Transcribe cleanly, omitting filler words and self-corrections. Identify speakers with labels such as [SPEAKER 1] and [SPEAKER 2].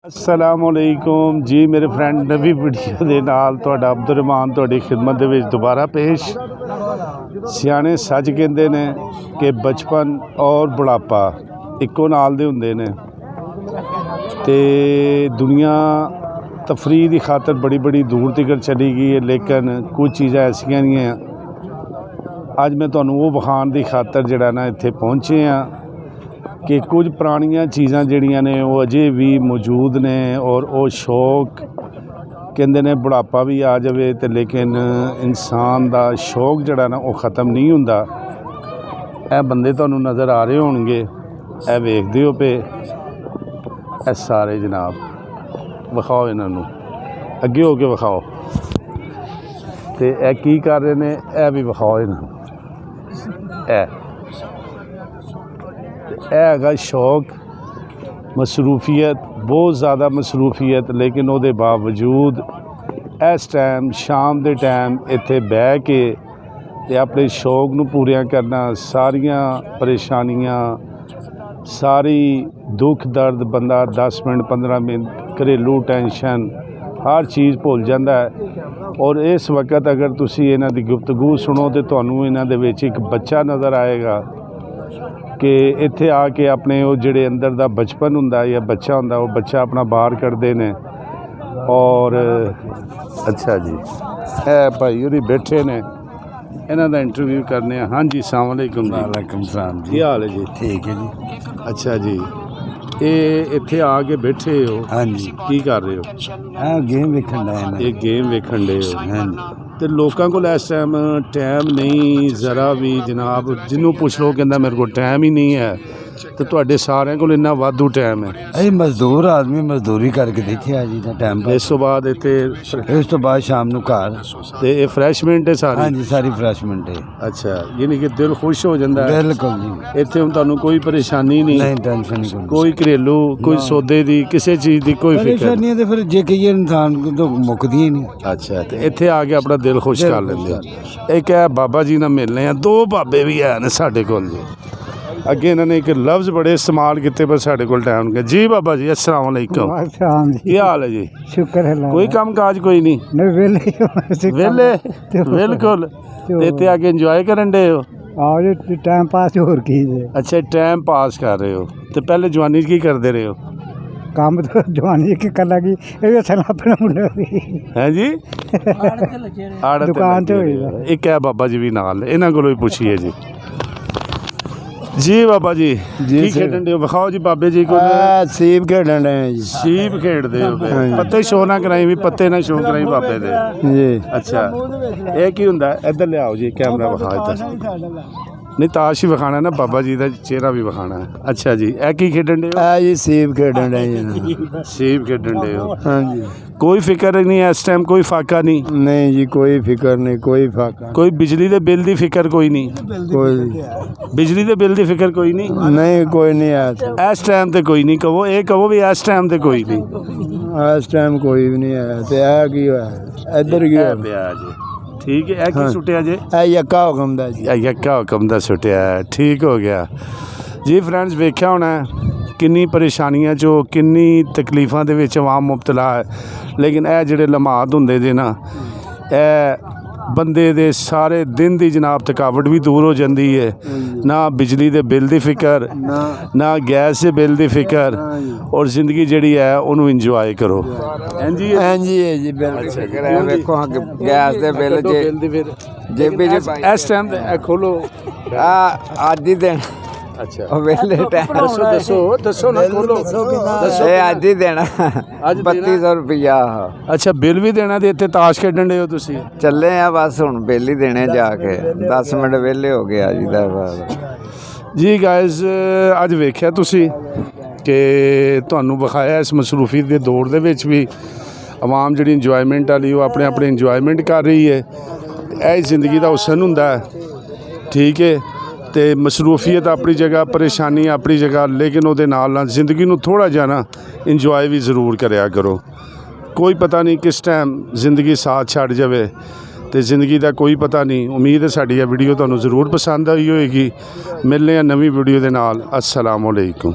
[SPEAKER 1] अस्सलामुअलैकुम जी मेरे फ्रेंड नवी वीडियो के नाल तुहाडा अब्दुल रहमान तुहाडी खिदमत दे विच दोबारा पेश। सियाणे सच कहंदे ने कि बचपन और बुढ़ापा इक्को नाल दे हुंदे ने ते दुनिया तफरी की खातर बड़ी बड़ी दूर तक चली गई है, लेकिन कुछ चीज़ां ऐसियां नहीं हैं। अज मैं तुहानूं वो विखाण की खातर जिहड़ा ना इत्थे पहुंचे हाँ कि कुछ पुरानियां चीज़ां जिहड़ियां ने वो अजे भी मौजूद ने और वो शौक कहंदे ने बुढ़ापा भी आ जाए तो लेकिन इंसान दा शौक जिहड़ा ना वो ख़त्म नहीं हुंदा। ए बंदे तुहानूं नज़र आ रहे होणगे, ए वेखदे हो पे ए सारे जनाब विखाओ इन्हां नूं, अगे हो के विखाओ ते ए की कर रहे ने, ए भी विखाओ इन्हां नूं। है शौक मसरूफियत, बहुत ज़्यादा मसरूफियत, लेकिन वो बावजूद इस टाइम शाम के टाइम इत्थे बह के ते अपने शौक नूं पूरियां करना, सारियां परेशानियां सारी दुख दर्द बंदा 10 मिनट 15 मिनट घरेलू टेंशन हर चीज़ भुल जाता है। और इस वक्त अगर तुसी इन्हां दी गुफ्तगू सुनो तो तुहानूं इन्हां दे विच एक बच्चा नज़र आएगा कि इत्थे आके अपने वो जिहड़े अंदर दा बचपन हुंदा या बच्चा हुंदा वो बच्चा अपना बाहर कढ़दे ने। और अच्छा जी ए भाई होरी बैठे ने, इन्हां दा इंटरव्यू करने। हाँ जी अस्सलाम वालेकुम जी।
[SPEAKER 2] वालेकुम सलाम जी।
[SPEAKER 1] की हाल है जी?
[SPEAKER 2] ठीक है जी।
[SPEAKER 1] अच्छा जी, ये इत्थे आके बैठे हो?
[SPEAKER 2] हाँ जी।
[SPEAKER 1] की कर रहे हो?
[SPEAKER 2] हाँ गेम वेखण डे ने।
[SPEAKER 1] ये गेम वेखण डे हो?
[SPEAKER 2] हाँ जी।
[SPEAKER 1] तो लोगों को इस टाइम नहीं जरा भी जनाब, जिन्हों पुछ लो कहता मेरे को टाइम ही नहीं है, तो तुहाडे सारिਆਂ कोल इन्ना वाधू टाइम है।
[SPEAKER 2] अरे मजदूर आदमी मजदूरी करके देखिए जी ना टाइम
[SPEAKER 1] इस तो बाद इत्थे
[SPEAKER 2] इस तो बाद शाम नूं घर
[SPEAKER 1] ते ये फ्रैशमेंट है सारी?
[SPEAKER 2] हाँ जी सारी फ्रैशमेंट है।
[SPEAKER 1] अच्छा, यानी कि दिल खुश हो जाता है?
[SPEAKER 2] बिल्कुल जी।
[SPEAKER 1] इत्थे हुण तुहानूं कोई परेशानी नहीं,
[SPEAKER 2] टेंशन नहीं
[SPEAKER 1] कोई घरेलू कोई सौदे दी किसी चीज़ की कोई फिक्र
[SPEAKER 2] परेशानियां तो फिर जे कहिए इंसान को तो मुकदियां नहीं।
[SPEAKER 1] अच्छा, तो इत्थे आके अपना दिल खुश कर लेंदे। एक है बाबा जी नाल मिलने हैं, दो बाबे भी है ने साडे कोल जी। अगे इन्होंने एक लफ्ज़ बड़े इस्तेमाल किए पर साढ़े को टाइम नहीं जी। बाबा जी अस्सलाम वालेकुम। क्या हाल है जी? शुक्र है। कोई काम काज कोई नहीं? वेले बिल्कुल। इत्थे आके इंजॉय करन डे हो?
[SPEAKER 3] टाइम पास होर की।
[SPEAKER 1] अच्छा टाइम पास कर रहे हो। तो पहले जवानी की करते रहे हो?
[SPEAKER 3] काम तो जवानी की कर लगी अपने मुंडे
[SPEAKER 1] है जी।
[SPEAKER 3] दुकान तो
[SPEAKER 1] एक है बाबा जी भी नाल, इन्हां कोलों ही पूछिए जी। जी बाबा जी की खेडन दे हो? विखाओ जी बाबे जी को।
[SPEAKER 2] सीप खेडन डे जी।
[SPEAKER 1] सीप खेडदे हो? पत्ते शो ना कराई भी, पत्ते ना शो कराई बाबे दे जी। अच्छा ये की हुंदा? इधर ले आओ जी, कैमरा विखा इधर। नहीं ताश ही विखाना ना, बाबा जी का चेहरा भी विखाना है। अच्छा जी ए की खेडन दे हो?
[SPEAKER 2] जी सीप खेडन डे जी।
[SPEAKER 1] सीप खेडन दे हो?
[SPEAKER 2] हाँ जी।
[SPEAKER 1] कोई फिक्र नहीं है इस टाइम? कोई फाका नहीं?
[SPEAKER 2] नहीं जी कोई फिक्र नहीं, कोई फाका।
[SPEAKER 1] कोई बिजली के बिल की फिक्र कोई नहीं?
[SPEAKER 2] कोई
[SPEAKER 1] बिजली के बिल की फिक्र कोई नहीं?
[SPEAKER 2] नहीं कोई नहीं आया
[SPEAKER 1] इस टाइम तो कोई नहीं। कहो ये कहो भी इस टाइम तो कोई नहीं?
[SPEAKER 2] इस टाइम कोई भी नहीं आया। तो आ की होया इधर की
[SPEAKER 1] होया जी? ठीक है। की सुटिया जे?
[SPEAKER 2] यक्का हुकम दा जी।
[SPEAKER 1] यक्का हुकम दा सुटिया है, ठीक हो गया जी। फ्रेंड्स वेख्या होना किन्नी परेशानियां चो किन्नी तकलीफां दे विच आवाम मुबतला है, लेकिन ए जिहड़े लम्हात हुंदे जे ना ए बंदे दे सारे दिन दी जनाब थकावट भी दूर हो जाती है। ना बिजली दे बिल की फिक्र, ना गैस के बिल की फिक्र, और जिंदगी जिहड़ी है उन्होंने इंजॉय करो। हाँ जी
[SPEAKER 2] जी बिल्कुल। देखो गैस दे बिल जे
[SPEAKER 1] इस टाइम खोलो
[SPEAKER 2] आज ही दिन।
[SPEAKER 1] अच्छा
[SPEAKER 2] वेले
[SPEAKER 1] दसो ना खोलो
[SPEAKER 2] आज ही देना 3200 रुपया।
[SPEAKER 1] अच्छा बिल भी देना? ते इत्थे ताश खेडन डे हो तुसी?
[SPEAKER 2] चले आ बस हुण बिल ही देने जाके 10 मिनट वेले हो गए जी दा
[SPEAKER 1] जी। गाइज अज वेख्या तुसी कि तुहानूं विखाया इस मसरूफी के दौर दे विच भी आवाम जिहड़ी इंजॉयमेंट वाली वो अपने अपने इंजॉयमेंट कर रही है। यह जिंदगी का हुसन हुंदा है, ठीक है। तो मसरूफियत अपनी जगह, परेशानी अपनी जगह, लेकिन वो नाल जिंदगी नूं थोड़ा जा ना इंजॉय भी ज़रूर करया करो। कोई पता नहीं किस टाइम जिंदगी साथ छड़ जाए, तो जिंदगी का कोई पता नहीं। उम्मीद है साडी वीडियो तुहानूं ज़रूर पसंद आई होएगी। मिलने नवीं वीडियो के नाल। अस्सलाम वालेकुम।